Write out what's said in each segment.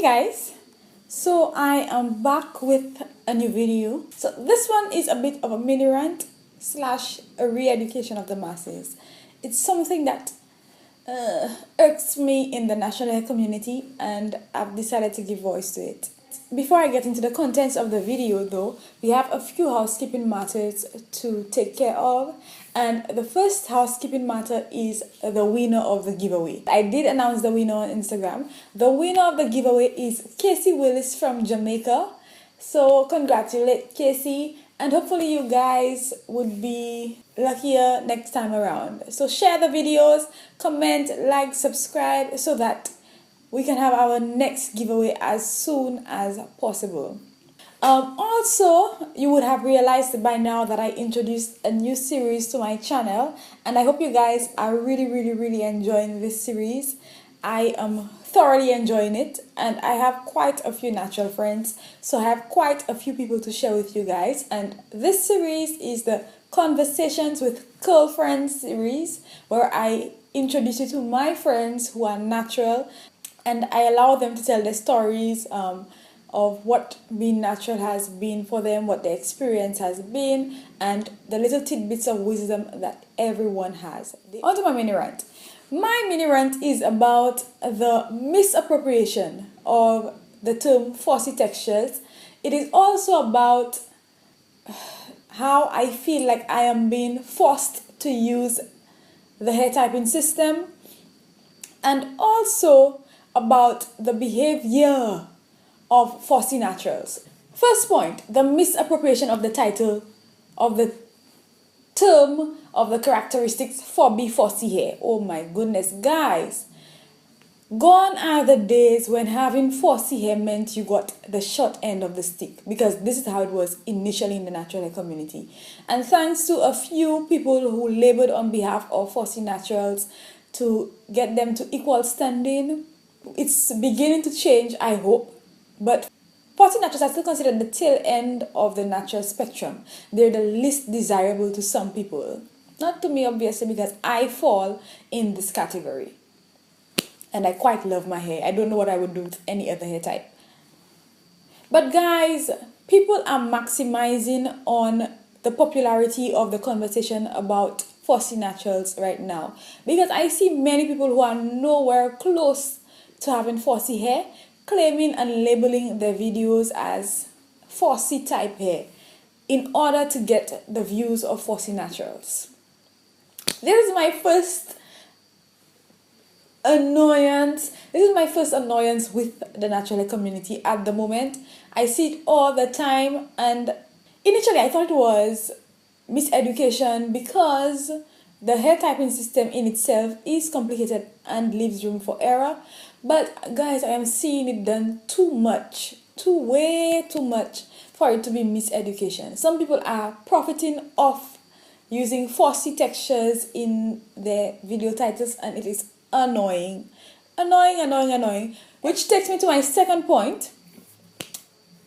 Hey guys, so I am back with a new video. So this one is a bit of a mini rant slash a re-education of the masses. It's something that irks me in the national hair community, and I've decided to give voice to it. Before I get into the contents of the video though, we have a few housekeeping matters to take care of, and the first housekeeping matter is the winner of the giveaway. I did announce the winner on Instagram. The winner of the giveaway is Casey Willis from Jamaica. So congratulate Casey, and hopefully you guys would be luckier next time around. So share the videos, comment, like, subscribe so that we can have our next giveaway as soon as possible. Also, you would have realized by now that I introduced a new series to my channel, and I hope you guys are really enjoying this series. I am thoroughly enjoying it, and I have quite a few natural friends, so I have quite a few people to share with you guys. And this series is the Conversations with Curl Friends series, where I introduce you to my friends who are natural, and I allow them to tell their stories of what being natural has been for them, what their experience has been, and the little tidbits of wisdom that everyone has. On to my mini rant. My mini rant is about the misappropriation of the term fussy textures. It is also about how I feel like I am being forced to use the hair typing system, and also about the behavior of fussy naturals. First point, the misappropriation of the title of the term of the characteristics for fussy hair. Oh my goodness, guys. Gone are the days when having fussy hair meant you got the short end of the stick, because this is how it was initially in the natural hair community. And thanks to a few people who labored on behalf of fussy naturals to get them to equal standing, it's beginning to change, I hope. But fussy naturals are still considered the tail end of the natural spectrum. They're the least desirable to some people. Not to me, obviously, because I fall in this category. And I quite love my hair. I don't know what I would do with any other hair type. But guys, people are maximizing on the popularity of the conversation about fussy naturals right now, because I see many people who are nowhere close to having fussy hair claiming and labeling their videos as fussy type hair in order to get the views of fussy naturals. This is my first annoyance. This is my first annoyance with the natural hair community at the moment. I see it all the time, and initially I thought it was miseducation because the hair typing system in itself is complicated and leaves room for error. But guys, I am seeing it done way too much for it to be miseducation. Some people are profiting off using fussy textures in their video titles, and it is annoying. Which takes me to my second point,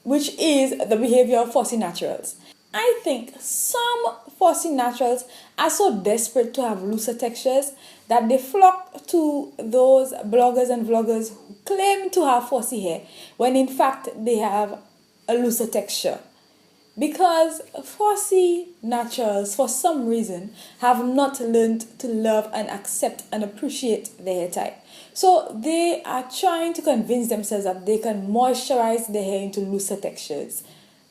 which is the behavior of fussy naturals. I think some fussy naturals are so desperate to have looser textures that they flock to those bloggers and vloggers who claim to have fussy hair when in fact they have a looser texture. Because fussy naturals, for some reason, have not learned to love and accept and appreciate their hair type. So they are trying to convince themselves that they can moisturize their hair into looser textures.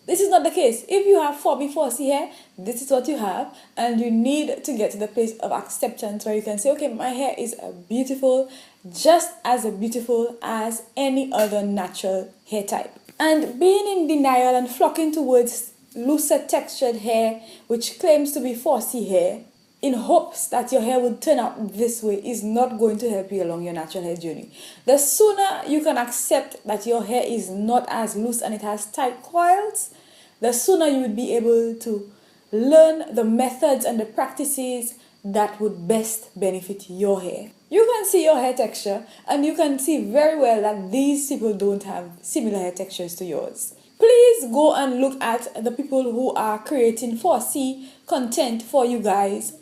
This is not the case. If you have fussy hair, this is what you have, and you need to get to the place of acceptance where you can say, okay, my hair is beautiful, just as beautiful as any other natural hair type. And being in denial and flocking towards looser textured hair, which claims to be fussy hair, in hopes that your hair would turn out this way, is not going to help you along your natural hair journey. The sooner you can accept that your hair is not as loose and it has tight coils, the sooner you would be able to learn the methods and the practices that would best benefit your hair. You can see your hair texture, and you can see very well that these people don't have similar hair textures to yours. Please go and look at the people who are creating fussy content for you guys,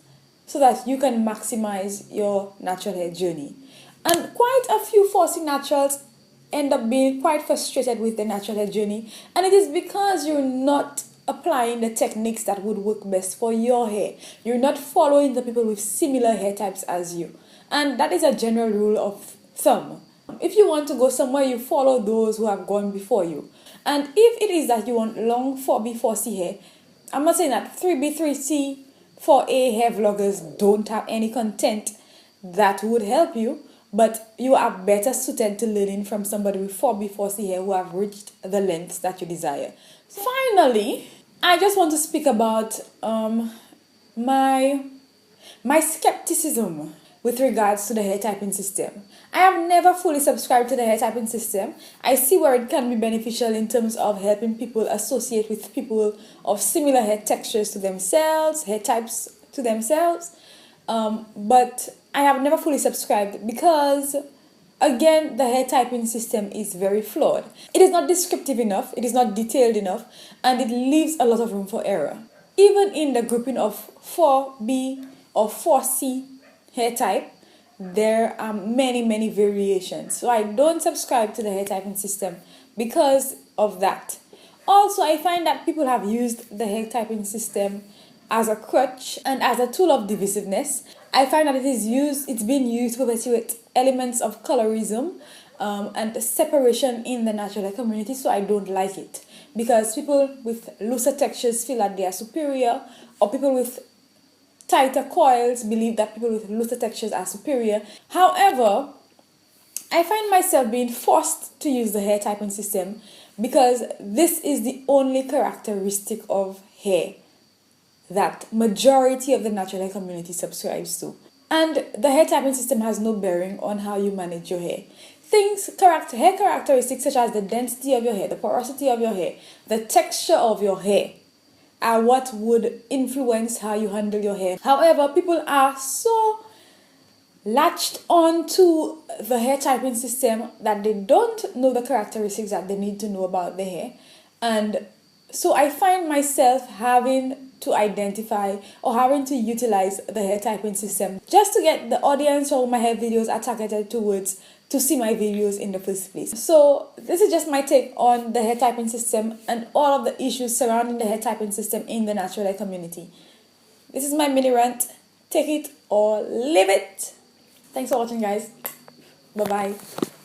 so that you can maximize your natural hair journey. And quite a few fussy naturals end up being quite frustrated with the natural hair journey, and it is because you're not applying the techniques that would work best for your hair. You're not following the people with similar hair types as you, and that is a general rule of thumb. If you want to go somewhere, you follow those who have gone before you. And if it is that you want long 4B, 4C hair, I'm not saying that 3B, 3C, 4A hair vloggers don't have any content that would help you, but you are better suited to learning from somebody with 4B, 4C hair who have reached the lengths that you desire. Finally, I just want to speak about my skepticism with regards to the hair typing system. I have never fully subscribed to the hair typing system. I see where it can be beneficial in terms of helping people associate with people of similar hair textures to themselves, hair types to themselves. But I have never fully subscribed because, again, the hair typing system is very flawed. It is not descriptive enough, it is not detailed enough, and it leaves a lot of room for error. Even in the grouping of 4B or 4C hair type, there are many variations. So I don't subscribe to the hair typing system because of that. Also, I find that people have used the hair typing system as a crutch and as a tool of divisiveness. I find that it's been used to perpetuate elements of colorism and separation in the natural hair community, so I don't like it. Because people with looser textures feel that they are superior, or people with tighter coils believe that people with looser textures are superior. However, I find myself being forced to use the hair typing system because this is the only characteristic of hair that majority of the natural hair community subscribes to. And the hair typing system has no bearing on how you manage your hair. Hair characteristics such as the density of your hair, the porosity of your hair, the texture of your hair are what would influence how you handle your hair. However, people are so latched on to the hair typing system that they don't know the characteristics that they need to know about their hair. And so I find myself having to identify or having to utilize the hair typing system just to get the audience who my hair videos are targeted towards to see my videos in the first place. So this is just my take on the hair typing system and all of the issues surrounding the hair typing system in the natural hair community. This is my mini rant. Take it or leave it. Thanks for watching, guys. Bye-bye.